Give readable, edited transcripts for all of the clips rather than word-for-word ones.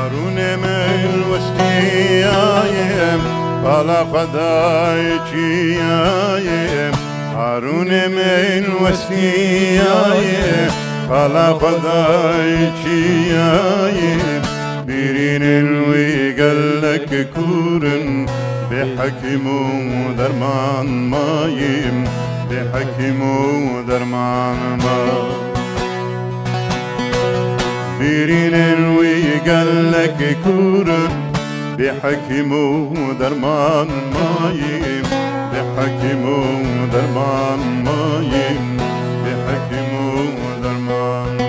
هارون من وستیایم بالا خدای چیایم هارون من وستیایم بالا خدای چیایم بیرین وی گلک کورن به حکیم و درمان مایم به حکیم و درمان مایم بیرین وی گلک کورن به حکیم و درمان مایم به حکیم و درمان مایم به حکیم و درمان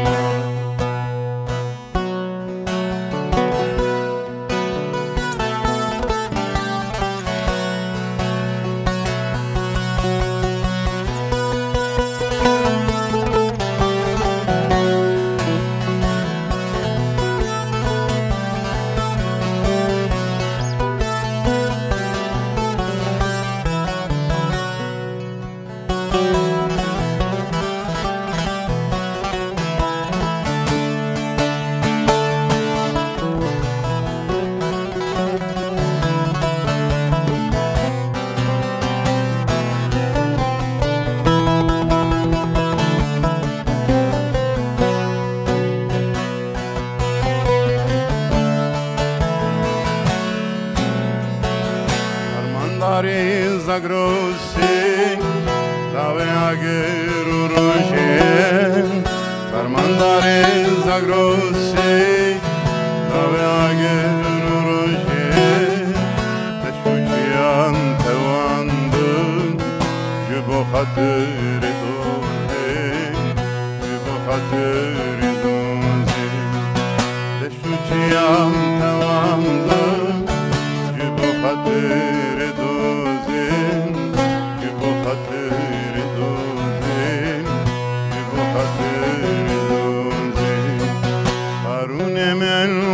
Zagrossi, dave ager urushen, farmandare Zagrossi, dave ager urushen, teşuçiyan tevandın, jbo khatir doze, jbo khatir doze, teşuçiyan tevandın, jbo khatir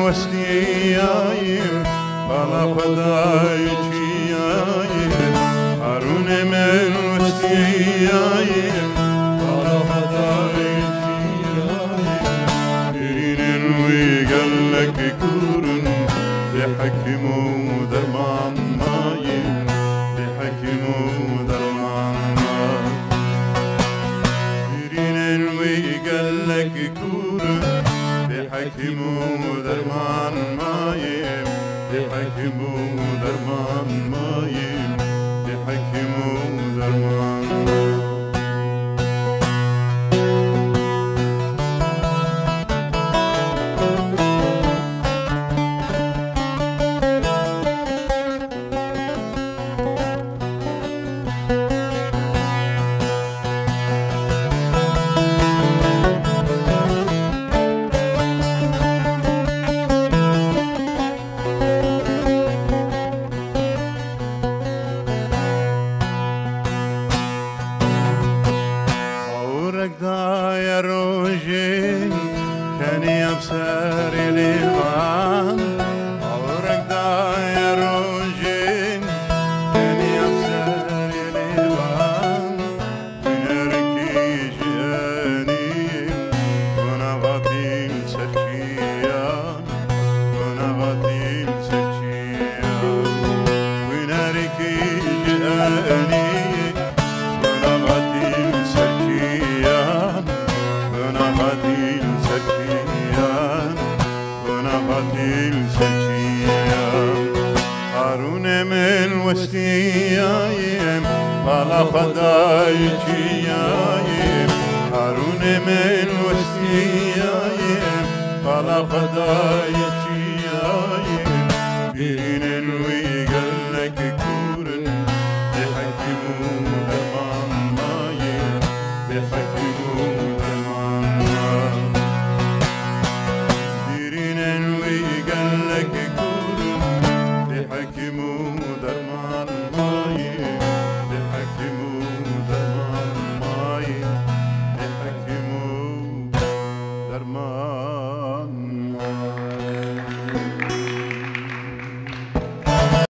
وستیایم بالا خدای چیایم هارون من وستیایم بالا خدای چیایم بیرین وی گلک کورن به حکیم و درمان مایم به حکیم و درمان مایم بیرین وی گلک کورن حکیم و درمان مایم به حکیم و درمان مایم به حکیم و درمان دای روزی کنی افسر لیوان آورک دای روزی کنی افسر لیوان بینرکی جانی گناهاتیم سرچیان گناهاتیم سرچیان بینرکی جانی هارون من وستیایم بالا خدای چیایم هارون من وستیایم بالا خدای چیایم بیرین وی گلک کورن به حکیم و درمان مایم به حکیم و درمان مایم بیرین وی گلک کورن به حکیم و